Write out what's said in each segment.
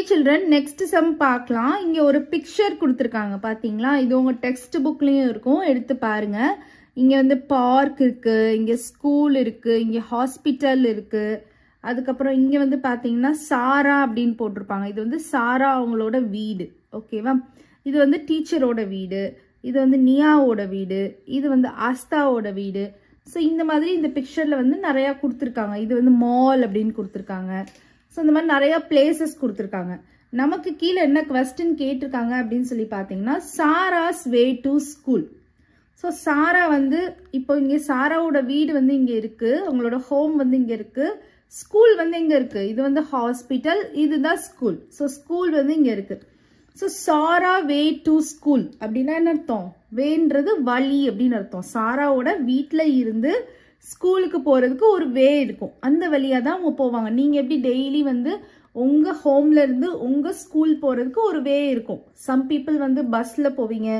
Children next sum பார்க்கலாம். இங்க ஒரு பிக்சர் கொடுத்துருக்காங்க பாத்தீங்களா? இது உங்க டெக்ஸ்ட் புக்லயும் இருக்கும், எடுத்து பாருங்க. இங்க வந்து பார்க் இருக்கு, இங்க ஸ்கூல் இருக்கு, இங்க ஹாஸ்பிட்டல் இருக்கு. அதுக்கப்புறம் இங்க வந்து பாத்தீங்கன்னா சாரா அப்படின்னு போட்டிருப்பாங்க. இது வந்து சாரா அவங்களோட வீடு. ஓகேவா? இது வந்து டீச்சரோட வீடு, இது வந்து நியாவோட வீடு, இது வந்து ஆஸ்தாவோட வீடு. ஸோ இந்த மாதிரி இந்த பிக்சர்ல வந்து நிறைய கொடுத்துருக்காங்க. இது வந்து மால் அப்படின்னு கொடுத்துருக்காங்க. ஸோ இந்த மாதிரி நிறைய பிளேசஸ் கொடுத்துருக்காங்க. நமக்கு கீழே என்ன கொஸ்டின் கேட்டிருக்காங்க அப்படின்னு சொல்லி பார்த்தீங்கன்னா, சாராஸ் வே டு ஸ்கூல். ஸோ சாரா வந்து இப்போ இங்கே சாராவோட வீடு வந்து இங்கே இருக்கு, அவங்களோட ஹோம் வந்து இங்கே இருக்கு, ஸ்கூல் வந்து இங்கே இருக்கு. இது வந்து ஹாஸ்பிட்டல், இதுதான் ஸ்கூல். ஸோ ஸ்கூல் வந்து இங்கே இருக்கு. ஸோ சாரா வே டு ஸ்கூல் அப்படின்னா என்ன அர்த்தம்? வேன்றது வழி அப்படின்னு அர்த்தம். சாராவோட வீட்டில் இருந்து ஸ்கூலுக்கு போகிறதுக்கு ஒரு வே இருக்கும், அந்த வழியாக தான் அவங்க போவாங்க. நீங்கள் எப்படி டெய்லி வந்து உங்கள் ஹோம்ல இருந்து உங்கள் ஸ்கூல் போகிறதுக்கு ஒரு வே இருக்கும். சம் பீப்புள் வந்து பஸ்ஸில் போவீங்க,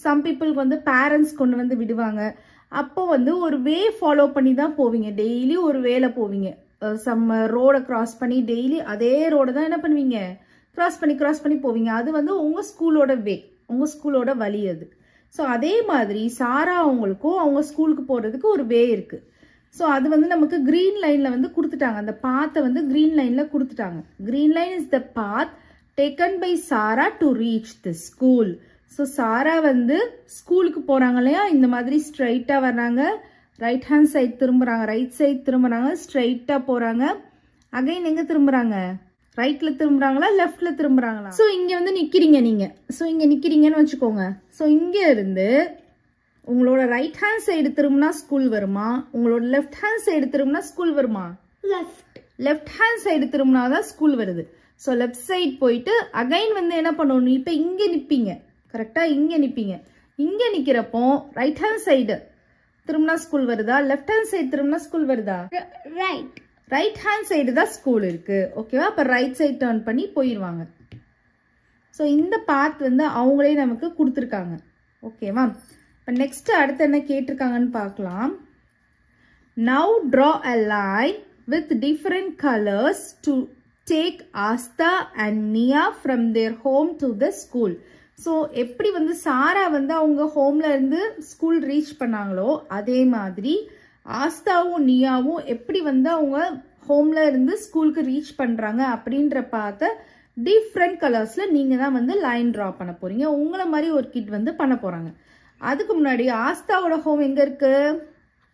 சம் பீப்புளுக்கு வந்து பேரண்ட்ஸ் கொண்டு வந்து விடுவாங்க. அப்போ வந்து ஒரு வே ஃபாலோ பண்ணி தான் போவீங்க, டெய்லி ஒரு வேல போவீங்க. சம் ரோடை கிராஸ் பண்ணி டெய்லி அதே ரோடை தான் என்ன பண்ணுவீங்க, கிராஸ் பண்ணி போவீங்க. அது வந்து உங்கள் ஸ்கூலோட வே, உங்கள் ஸ்கூலோட வழி அது. ஸோ அதே மாதிரி சாரா அவங்களுக்கும் அவங்க ஸ்கூலுக்கு போகிறதுக்கு ஒரு வே இருக்குது. ஸோ அது வந்து நமக்கு க்ரீன் லைனில் வந்து கொடுத்துட்டாங்க. அந்த பாத்தை வந்து க்ரீன் லைனில் கொடுத்துட்டாங்க. Green line is the path taken by Sara to reach the school. So Sara வந்து ஸ்கூலுக்கு போகிறாங்க இல்லையா, இந்த மாதிரி ஸ்ட்ரைட்டாக வர்றாங்க, ரைட் ஹேண்ட் சைட் திரும்புகிறாங்க, ரைட் சைட் திரும்புகிறாங்க, ஸ்ட்ரைட்டாக போகிறாங்க. அகைன் எங்கே திரும்புகிறாங்க? ரைட்ல திரும்புறாங்களா லெஃப்ட்ல திரும்புறாங்களா? ஸோ இங்க வந்து நிக்கிறீங்க நீங்க. ஸோ இங்க நிக்கிறீங்கன்னு வச்சுக்கோங்க. ஸோ இங்க இருந்து உங்களோட ரைட் ஹேண்ட் சைடு திரும்பினா ஸ்கூல் வருமா, உங்களோட லெஃப்ட் ஹேண்ட் சைடு திரும்பினா ஸ்கூல் வருமா? லெஃப்ட் ஹேண்ட் சைடு திரும்பினா தான் ஸ்கூல் வருது. ஸோ லெஃப்ட் சைடு போயிட்டு அகைன் வந்து என்ன பண்ணணும், இப்போ இங்க நிப்பீங்க, கரெக்டா இங்க நிப்பீங்க. இங்க நிக்கிறப்போ ரைட் ஹேண்ட் சைடு திரும்பினா ஸ்கூல் வருதா, லெஃப்ட் ஹேண்ட் சைடு திரும்பினா ஸ்கூல் வருதா? ரைட் ஹேண்ட் சைடு தான் ஸ்கூல் இருக்கு. ஓகேவா? அப்போ ரைட் சைடு டர்ன் பண்ணி போயிடுவாங்க. ஸோ இந்த பாத் வந்து அவங்களே நமக்கு கொடுத்துருக்காங்க. ஓகேவா? இப்போ நெக்ஸ்ட் அடுத்து என்ன கேட்டிருக்காங்கன்னு பார்க்கலாம். Now draw a line with different colours to take Aastha and Niya from their home to the school. So எப்படி வந்து சாரா வந்து அவங்க ஹோம்ல இருந்து ஸ்கூல் ரீச் பண்ணாங்களோ அதே மாதிரி ஆஸ்தாவும் நியாவும் எப்படி வந்து அவங்க ஹோம்ல இருந்து ஸ்கூலுக்கு ரீச் பண்றாங்க அப்படின்ற பார்த்த டிஃப்ரெண்ட் கலர்ஸ்ல நீங்க தான் வந்து லைன் டிரா பண்ண போறீங்க. உங்களை மாதிரி ஒரு கிட் வந்து பண்ண போறாங்க. அதுக்கு முன்னாடி ஆஸ்தாவோட ஹோம் எங்க இருக்கு?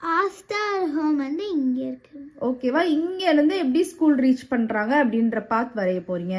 ஆஸ்தா ஹோம் வந்து இங்க இருக்கு. ஓகேவா? இங்க இருந்து எப்படி ஸ்கூல் ரீச் பண்றாங்க அப்படின்ற பார்த்து வரைய போறீங்க.